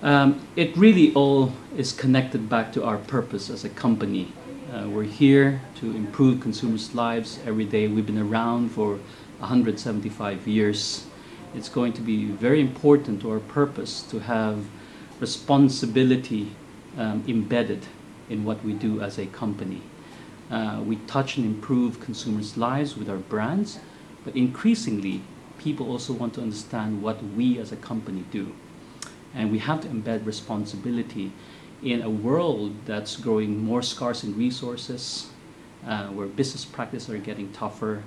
It really all is connected back to our purpose as a company. We're here to improve consumers' lives every day. We've been around for 175 years. It's going to be very important to our purpose to have responsibility embedded in what we do as a company. We touch and improve consumers' lives with our brands, but increasingly, people also want to understand what we as a company do. And we have to embed responsibility in a world that's growing more scarce in resources, where business practices are getting tougher,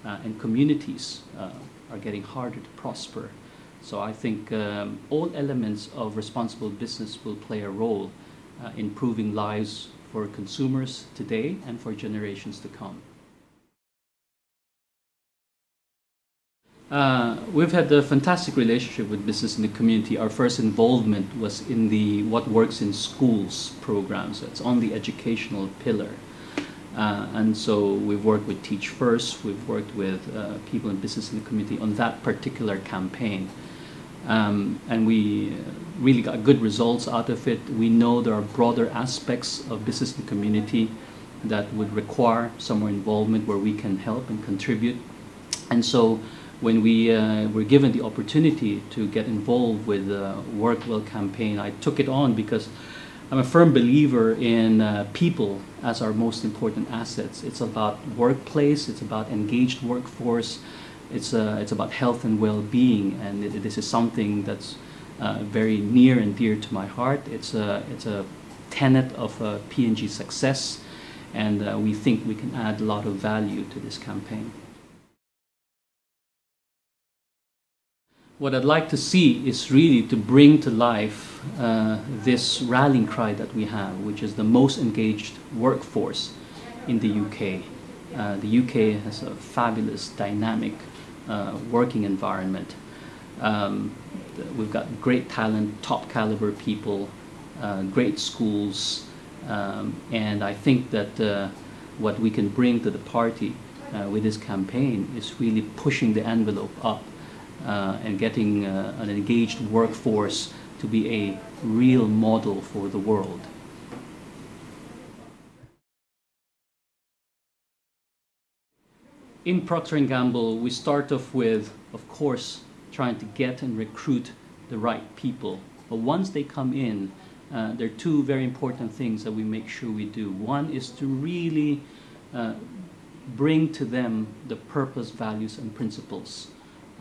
and communities are getting harder to prosper. So I think all elements of responsible business will play a role in improving lives for consumers today and for generations to come. We've had a fantastic relationship with business in the community. Our first involvement was in the What Works in Schools program, so it's on the educational pillar. And so we've worked with Teach First, we've worked with people in business in the community on that particular campaign. And we really got good results out of it. We know there are broader aspects of business in the community that would require some more involvement where we can help and contribute. And so when we were given the opportunity to get involved with the Workwell campaign, I took it on because I'm a firm believer in people as our most important assets. It's about workplace, it's about engaged workforce, it's about health and well-being, and this is something that's very near and dear to my heart. It's a tenet of P&G success, and we think we can add a lot of value to this campaign. What I'd like to see is really to bring to life this rallying cry that we have, which is the most engaged workforce in the UK. The UK has a fabulous, dynamic working environment. We've got great talent, top caliber people, great schools, and I think that what we can bring to the party with this campaign is really pushing the envelope up. And getting an engaged workforce to be a real model for the world. In Procter Gamble, we start off with, of course, trying to get and recruit the right people. But once they come in, there are two very important things that we make sure we do. One is to really bring to them the purpose, values, and principles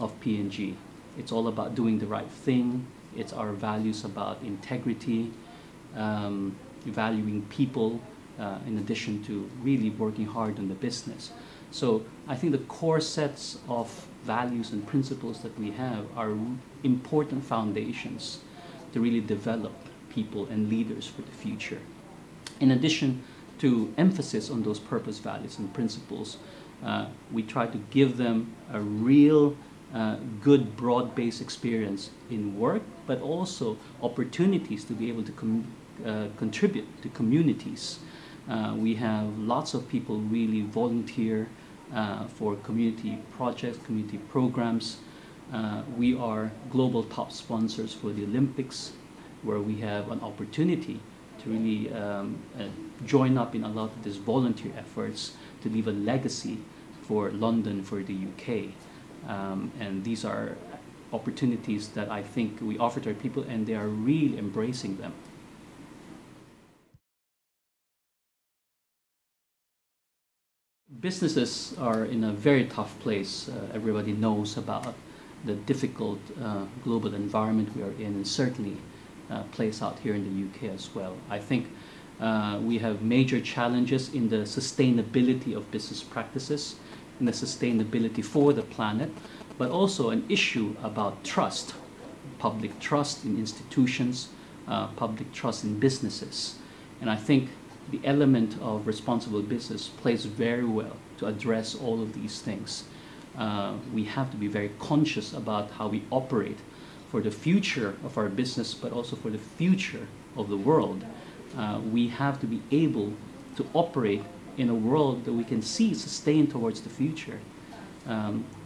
of P&G. It's all about doing the right thing. It's our values about integrity, valuing people, in addition to really working hard on the business. So I think the core sets of values and principles that we have are important foundations to really develop people and leaders for the future. In addition to emphasis on those purpose, values, and principles, we try to give them a real good broad-based experience in work, but also opportunities to be able to contribute to communities. We have lots of people really volunteer for community projects, community programs. We are global top sponsors for the Olympics, where we have an opportunity to really join up in a lot of these volunteer efforts to leave a legacy for London, for the UK. And these are opportunities that I think we offer to our people, and they are really embracing them. Businesses are in a very tough place. Everybody knows about the difficult global environment we are in, and certainly plays out here in the UK as well. I think we have major challenges in the sustainability of business practices, in the sustainability for the planet, but also an issue about trust, public trust in institutions, public trust in businesses. And I think the element of responsible business plays very well to address all of these things. We have to be very conscious about how we operate for the future of our business, but also for the future of the world. We have to be able to operate in a world that we can see sustain towards the future.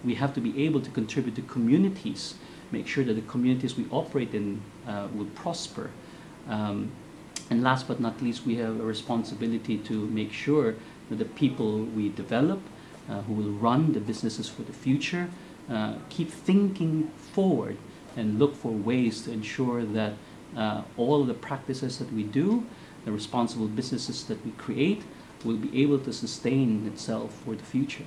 We have to be able to contribute to communities make sure that the communities we operate in will prosper. And last but not least, we have a responsibility to make sure that the people we develop, who will run the businesses for the future, keep thinking forward and look for ways to ensure that all of the practices that we do, the responsible businesses that we create, will be able to sustain itself for the future.